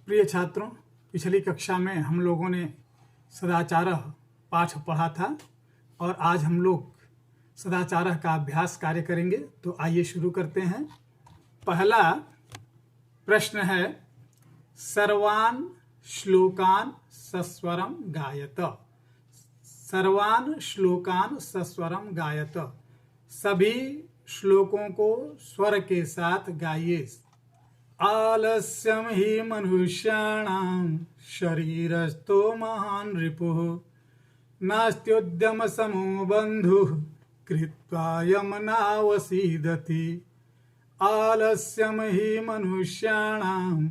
प्रिय छात्रों, पिछली कक्षा में हम लोगों ने सदाचार पाठ पढ़ा था और आज हम लोग सदाचार का अभ्यास कार्य करेंगे। तो आइए शुरू करते हैं। पहला प्रश्न है, सर्वान् श्लोकान् सस्वरम गायत। सर्वान् श्लोकान् सस्वरम गायत। सभी श्लोकों को स्वर के साथ गाइए। आलस्यम हि मनुष्याणां शरीरस्थो महान् रिपुः नास्त्युद्यम समो बन्धुः कृत्वा यमनावसीदति। आलस्यम हि मनुष्याणां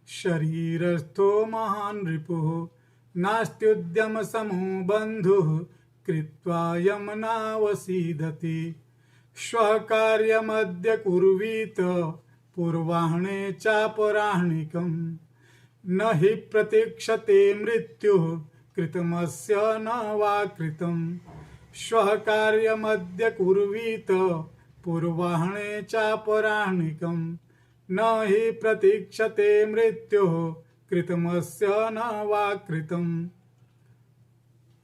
शरीरस्थो महान् रिपुः नास्त्युद्यम समो बन्धुः कृत्वा यमनावसीदति। श्वः कार्यमद्य कुर्वीत पूर्वाह्णे चापराह्निकम् न हि प्रतीक्षते मृत्युः कृतमस्य न वा कृतम्। श्वः कार्यमद्य कुर्वीत पूर्वाह्णे चापराह्निकम् न हि प्रतीक्षते मृत्युः कृतमस्य न वा कृतम्।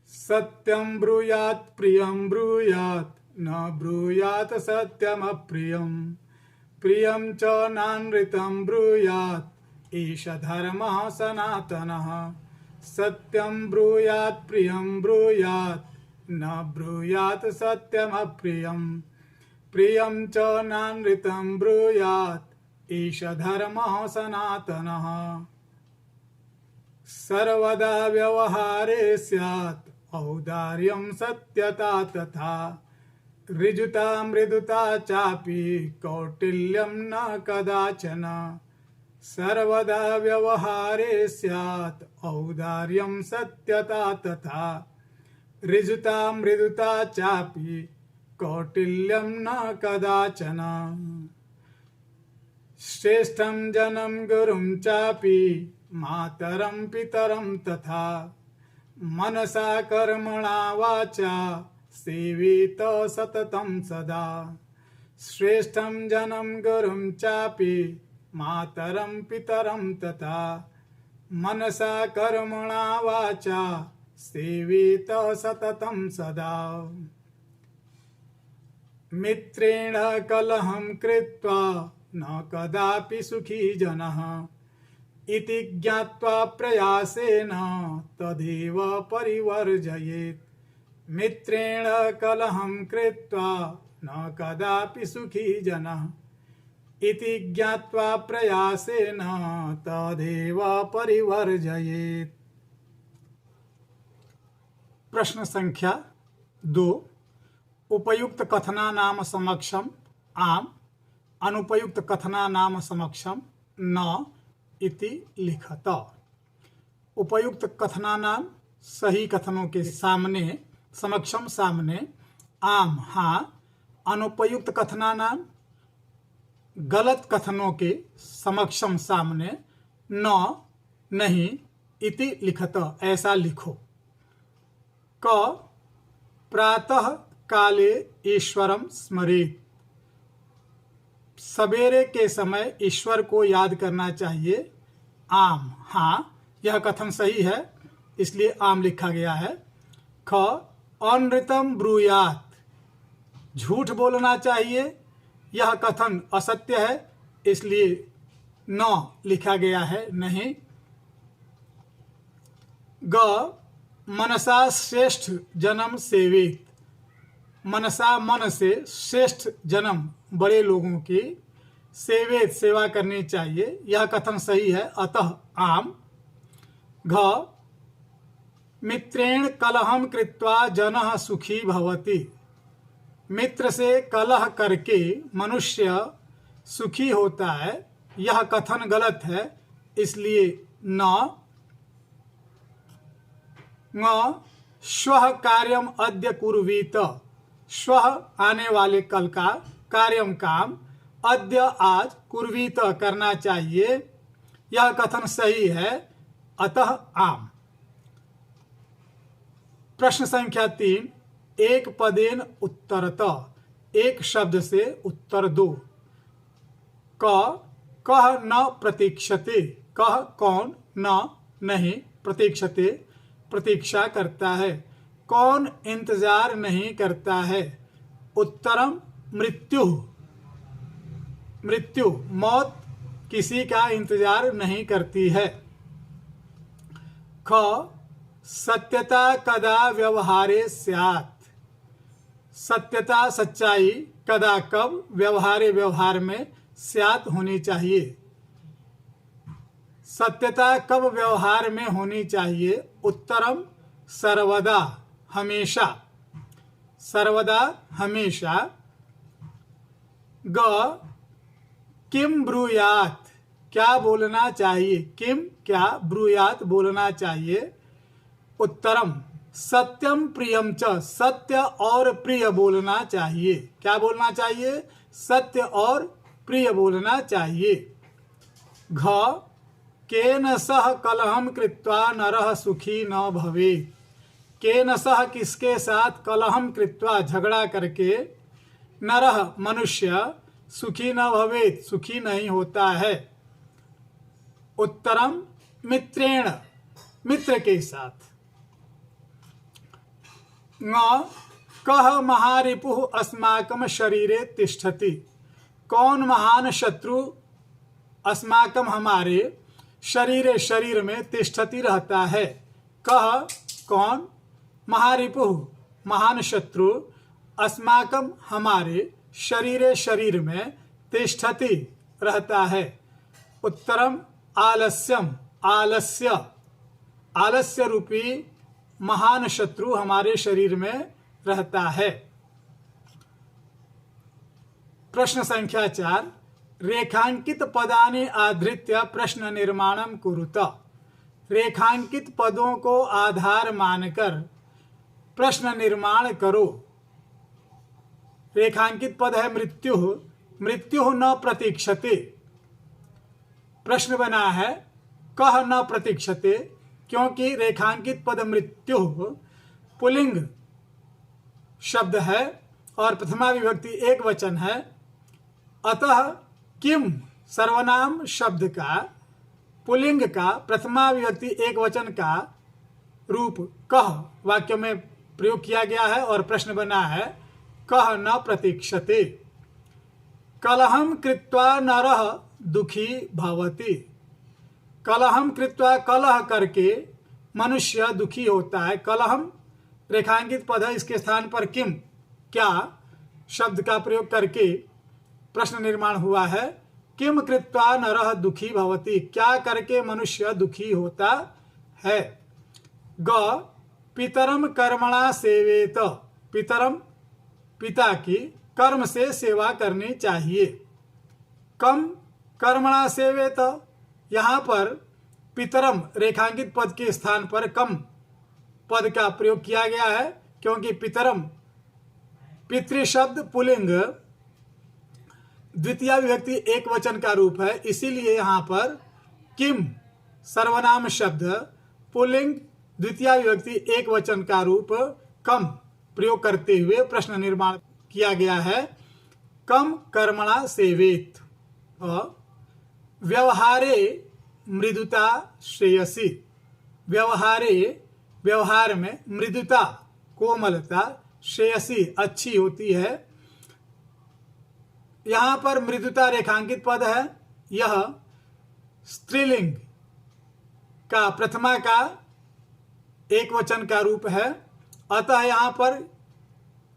सत्यं ब्रूयात् प्रियं ब्रूयात् न ब्रूयात् सत्यमप्रियम्। प्रियं च नानृतं ब्रूयात् एष धर्मः सनातनः। सत्यं ब्रूयात् प्रियं ब्रूयात् न ब्रूयात् सत्यमप्रियम्। प्रियं च नानृतं ब्रूयात् एष धर्मः सनातनः। सर्वदा व्यवहारे स्यात् औदार्यं सत्यता तथा। ऋजुता मृदुता चापि कौटिल्यं न कदाचन। सर्वदा व्यवहारे स्यात् औदार्यं सत्यता तथा। ऋजुता मृदुता चापि कौटिल्यं न कदाचन। श्रेष्ठं जनं गुरुं चापि मातरं पितरं तथा। मनसा कर्मणा वाचा सेवित सततं सदा। श्रेष्ठं जनं गुरुं चापि मातरं पितरं तथा। मनसा कर्मणा वाचा सेवित सततं सदा। मित्रेण कलहं कृत्वा न कदापि सुखी जनः इति ज्ञात्वा प्रयासेन तदेव परिवर्जयेत्। मित्रेण कलहं कृत्वा न कदापि सुखी जनः इति ज्ञात्वा प्रयासेन तदेव परिवर्जयेत्। प्रश्न संख्या 2, उपयुक्त कथना नाम समक्षम आम, अनुपयुक्त कथना नाम समक्षम न इति लिखत। उपयुक्त कथना नाम सही कथनों के सामने, समक्षम सामने, आम हाँ। अनुपयुक्त कथना नाम गलत कथनों के समक्षम सामने, न नहीं, इति लिखत ऐसा लिखो। क प्रातः काले ईश्वरम स्मरेत्। सवेरे के समय ईश्वर को याद करना चाहिए। आम हाँ, यह कथन सही है, इसलिए आम लिखा गया है। ख अनृतम ब्रूयात्, झूठ बोलना चाहिए, यह कथन असत्य है, इसलिए न लिखा गया है, नहीं। ग मनसा श्रेष्ठ जन्म सेवित। मनसा मन से श्रेष्ठ जन्म बड़े लोगों की सेवित सेवा करनी चाहिए, यह कथन सही है, अतः आम। घ मित्रेण कलहं कृत्वा जनः सुखी भवति। मित्र से कलह करके मनुष्य सुखी होता है, यह कथन गलत है, इसलिए न। श्वः कार्यम अद्य कुर्वीत। श्वः आने वाले कल का, कार्यम काम, अद्य आज, कुर्वीत करना चाहिए, यह कथन सही है, अतः आम। प्रश्न संख्या 3, एक पदेन उत्तरत। एक शब्द से उत्तर दो। क कह न प्रतीक्षते। कह कौन, न नहीं, प्रतीक्षते प्रतीक्षा करता है। कौन इंतजार नहीं करता है? उत्तरम मृत्यु, मृत्यु मौत किसी का इंतजार नहीं करती है। ख सत्यता कदा व्यवहारे स्यात्, सत्यता सच्चाई कदा कब व्यवहारे व्यवहार में स्यात् होनी चाहिए। सत्यता कब व्यवहार में होनी चाहिए? उत्तरम सर्वदा, हमेशा, सर्वदा हमेशा। ग किम ब्रूयात, क्या बोलना चाहिए? किम क्या, ब्रूयात बोलना चाहिए। उत्तरम सत्यम प्रियम च, सत्य और प्रिय बोलना चाहिए। क्या बोलना चाहिए? सत्य और प्रिय बोलना चाहिए। घ केन सह कलहम कृत्वा नरः सुखी न भवेत्, केन सह किसके साथ, कलहम कृत्वा झगड़ा करके, नरः मनुष्य, सुखी न भवेत् सुखी नहीं होता है। उत्तरम मित्रेण, मित्र के साथ। ङ कः महारिपुः अस्माकं शरीरे तिष्ठति, कौन महान शत्रु अस्माकं हमारे शरीरे शरीर में तिष्ठति रहता है। कह कौन, महारिपुः महान शत्रु, अस्माकं हमारे शरीरे शरीर में तिष्ठति रहता है। उत्तरम आलस्यम, आलस्य, आलस्य रूपी महान शत्रु हमारे शरीर में रहता है। प्रश्न संख्या 4, रेखांकित पदानि आधृत्य प्रश्न निर्माणम कुरुत, रेखांकित पदों को आधार मानकर प्रश्न निर्माण करो। रेखांकित पद है मृत्यु, मृत्यु न प्रतीक्षते। प्रश्न बना है कह न प्रतीक्षते, क्योंकि रेखांकित पद मृत्यु पुल्लिंग शब्द है और प्रथमा विभक्ति एक वचन है। अतः किम सर्वनाम शब्द का पुल्लिंग का प्रथमा विभक्ति एक वचन का रूप कह वाक्य में प्रयोग किया गया है और प्रश्न बना है कह न प्रतीक्षते। कलहम कृत्वा नरः दुखी भवति, कलहम कृत्वा, कलह करके मनुष्य दुखी होता है। कलहम रेखांकित पद है, इसके स्थान पर किम क्या शब्द का प्रयोग करके प्रश्न निर्माण हुआ है। किम कृत्वा नरः दुखी भवति, क्या करके मनुष्य दुखी होता है। ग पितरम कर्मणा सेवेत, पितरम पिता की कर्म से सेवा करनी चाहिए। कम कर्मणा सेवेत, यहाँ पर पितरम रेखांकित पद के स्थान पर कम पद का प्रयोग किया गया है, क्योंकि पितरम पितृ शब्द पुल्लिंग द्वितीय विभक्ति एक वचन का रूप है, इसीलिए यहाँ पर किम सर्वनाम शब्द पुल्लिंग द्वितीय विभक्ति एक वचन का रूप कम प्रयोग करते हुए प्रश्न निर्माण किया गया है। कम कर्मणा सेवेत। व्यवहारे मृदुता श्रेयसी, व्यवहारे व्यवहार में मृदुता कोमलता श्रेयसी अच्छी होती है। यहाँ पर मृदुता रेखांकित पद है, यह स्त्रीलिंग का प्रथमा का एक वचन का रूप है, अतः यहाँ पर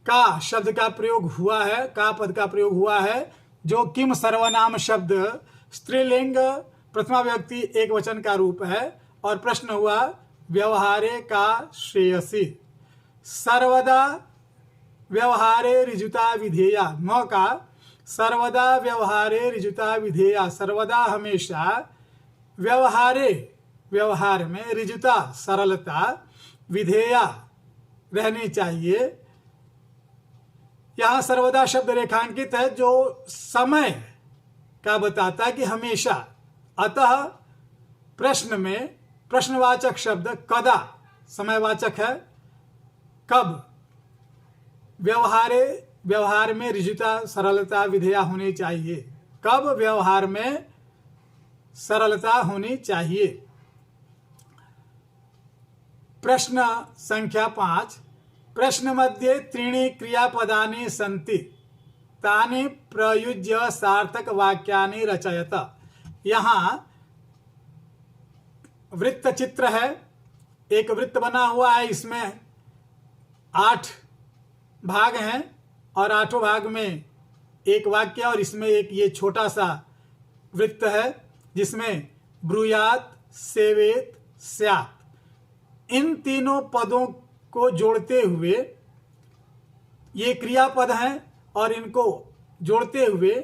का शब्द का प्रयोग हुआ है, का पद का प्रयोग हुआ है, जो किम सर्वनाम शब्द स्त्रीलिंग प्रथमा व्यक्ति एक वचन का रूप है। और प्रश्न हुआ व्यवहारे का श्रेयसी। सर्वदा व्यवहारे रिजुता विधेया, न का सर्वदा व्यवहारे रिजुता विधेया, सर्वदा हमेशा व्यवहारे व्यवहार में रिजुता सरलता विधेया रहनी चाहिए। यहाँ सर्वदा शब्द रेखांकित है जो समय का बताता है कि हमेशा, अतः प्रश्न में प्रश्नवाचक शब्द कदा समयवाचक है। कब व्यवहारे व्यवहार में रिजुता सरलता विधेया होनी चाहिए, कब व्यवहार में सरलता होनी चाहिए। प्रश्न संख्या 5। प्रश्न मध्ये त्रीणि क्रियापदानि सन्ति तानि प्रयुज्य सार्थक वाक्यानि रचयत। यहाँ वृत्त चित्र है, एक वृत्त बना हुआ है, इसमें 8 भाग हैं और 8 भाग में एक वाक्य और इसमें एक ये छोटा सा वृत्त है जिसमें ब्रूयात, सेवेत, स्यात् इन तीनों पदों को जोड़ते हुए ये क्रियापद हैं और इनको जोड़ते हुए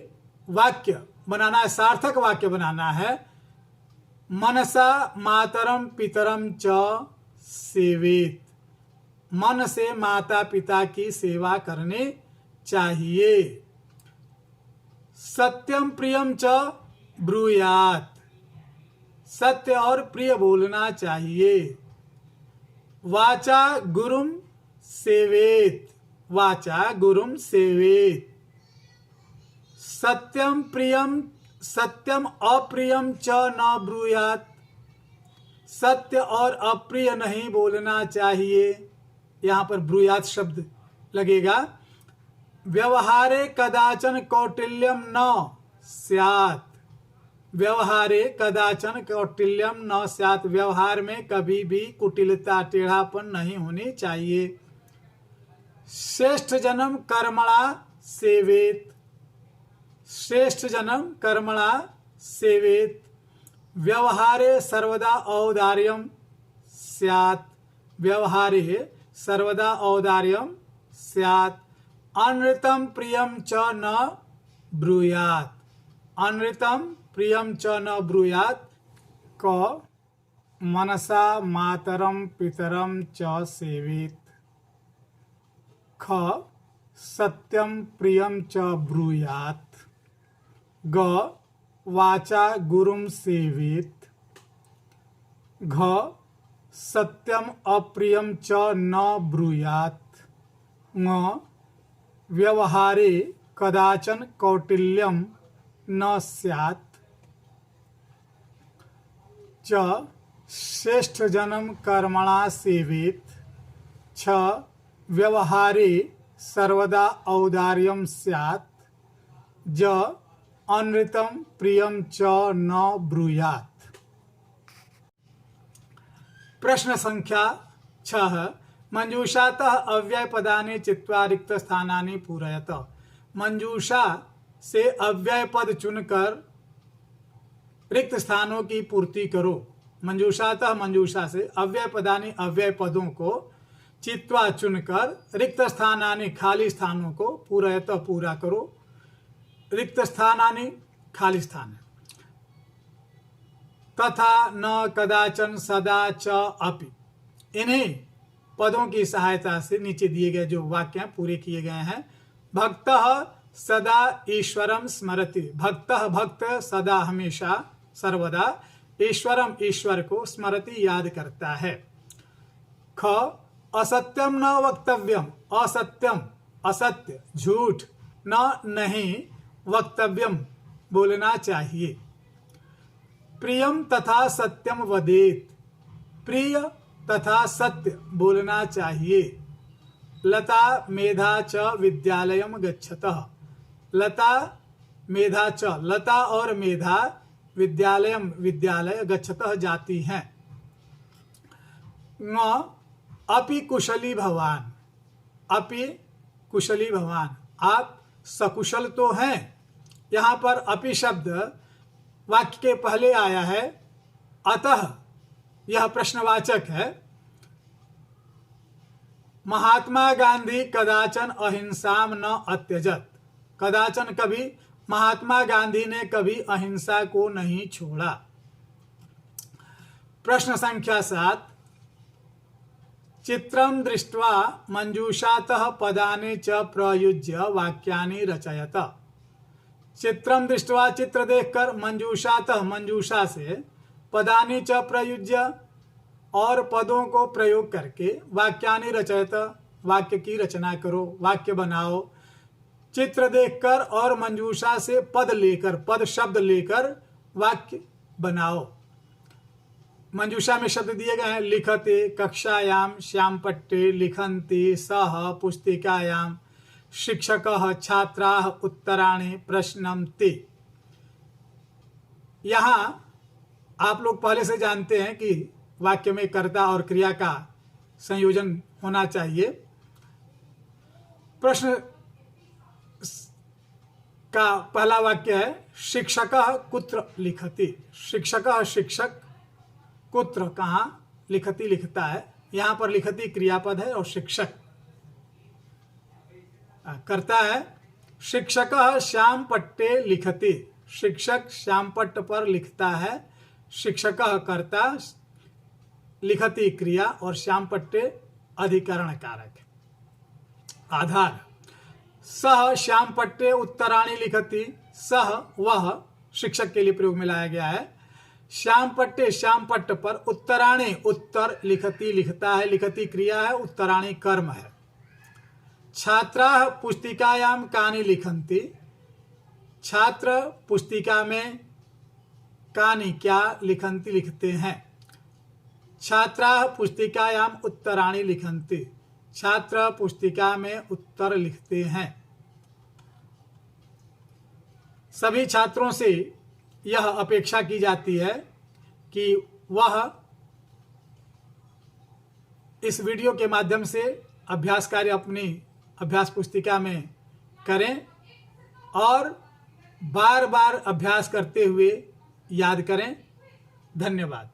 वाक्य बनाना है, सार्थक वाक्य बनाना है। मनसा मातरम पितरम च सेवेत, मन से माता पिता की सेवा करनी चाहिए। सत्यम प्रियम च ब्रूयात, सत्य और प्रिय बोलना चाहिए। वाचा गुरुम सेवेत, वाचा गुरुम सेवेत। सत्यम प्रियम सत्यम अप्रियम च न ब्रूयात, सत्य और अप्रिय नहीं बोलना चाहिए। यहाँ पर ब्रूयात शब्द लगेगा। व्यवहारे कदाचन कौटिल्यम न स्यात्, व्यवहारे कदाचन कौटिल्यम न स्यात्, व्यवहार में कभी भी कुटिलता टेढ़ापन नहीं होनी चाहिए। श्रेष्ठ जन्म कर्मणा सेवेत, श्रेष्ठ जन्म कर्मणा सेवेत। व्यवहारे सर्वदा औदार्यम स्यात्, व्यवहारे सर्वदा औदार्यम स्यात्। अनृतम प्रियम च न ब्रूयात, अनृतम प्रियम च न ब्रूयात। क मनसा मातरम पितरम च सेवेत। ख सत्यम प्रियम च ब्रूयात। ग वाचा गुरुम सेवेत। घ सत्यम अप्रियम च न ब्रूयात। ङ व्यवहारे कदाचन कौटिल्यम न स्यात्। च श्रेष्ठ जन्म कर्मणा सेवेत। छ व्यवहारे सर्वदा औदार्यम स्यात्। ज अनृतम प्रियम च न ब्रूयात। प्रश्न संख्या 6। मंजूषातः अव्यय पदानि चित्वा रिक्त स्थानानि पूरयत। मंजूषा से अव्यय पद चुनकर रिक्त स्थानों की पूर्ति करो। मंजूषातः मंजूषा से अव्यय पदानि अव्यय पदों को चित्वा चुनकर रिक्त स्थानानि खाली स्थानों को पूरयत पूरा करो। रिक्त स्थानानि खाली स्थान। तथा न कदाचन सदा च अपि, इन्हीं पदों की सहायता से नीचे दिए गए जो वाक्य पूरे किए गए हैं। भक्तः सदा ईश्वरम स्मरति, भक्तः भक्त सदा हमेशा सर्वदा ईश्वरम ईश्वर को स्मरति याद करता है। ख असत्यम न वक्तव्यम, असत्यम असत्य झूठ न नहीं वक्तव्यम बोलना चाहिए। प्रियम तथा सत्यम वदेत, प्रिय तथा सत्य बोलना चाहिए। लता मेधा च विद्यालयम गच्छतः, लता मेधा च, लता और मेधा विद्यालयम विद्यालय गच्छतः जाती हैं। ङ अपि कुशली भवान, अपि कुशली भवान, आप सकुशल तो हैं। यहाँ पर अपि शब्द वाक्य के पहले आया है, अतः यह प्रश्नवाचक है। महात्मा गांधी कदाचन अहिंसाम न अत्यजत, कदाचन कभी महात्मा गांधी ने कभी अहिंसा को नहीं छोड़ा। प्रश्न संख्या 7। चित्रम दृष्ट्वा मंजूषातः पदानि च प्रयुज्य वाक्यानि रचयत। चित्रम दृष्ट्वा चित्र देखकर, मंजूषातः मंजूषा से, पदानि च प्रयुज्य और पदों को प्रयोग करके, वाक्यानि रचयत वाक्य की रचना करो, वाक्य बनाओ। चित्र देखकर और मंजूषा से पद लेकर, पद शब्द लेकर वाक्य बनाओ। मंजूषा में शब्द दिए गए हैं। लिखते कक्षायाम श्याम पट्टे लिखन्ति सह पुस्तिकायाम शिक्षकः छात्राः उत्तराणि प्रश्नं ते। यहाँ आप लोग पहले से जानते हैं कि वाक्य में कर्ता और क्रिया का संयोजन होना चाहिए। प्रश्न का पहला वाक्य है शिक्षकः कुत्र लिखति। शिक्षकः शिक्षक, कुत्र कहाँ, लिखति लिखता है। यहाँ पर लिखति क्रियापद है और शिक्षक करता है। शिक्षकः श्याम पट्टे लिखति, शिक्षक श्याम पट्ट पर लिखता है। शिक्षकः कर्ता, लिखति क्रिया और श्याम पट्टे अधिकरण कारक। आधार सह श्याम पट्टे उत्तराणि लिखति। सह वह शिक्षक के लिए प्रयोग में लाया गया है। श्याम पट्टे श्याम पट्ट पर उत्तराणि उत्तर लिखति लिखता है। लिखति क्रिया है, उत्तराणि कर्म है। छात्राः पुस्तिकायां कानि लिखन्ति। छात्र पुस्तिका में कानि क्या लिखन्ति लिखते हैं। छात्राः पुस्तिकायां उत्तराणि लिखन्ति। छात्र पुस्तिका में उत्तर लिखते हैं। सभी छात्रों से यह अपेक्षा की जाती है कि वह इस वीडियो के माध्यम से अभ्यास कार्य अपनी अभ्यास पुस्तिका में करें और बार बार अभ्यास करते हुए याद करें। धन्यवाद।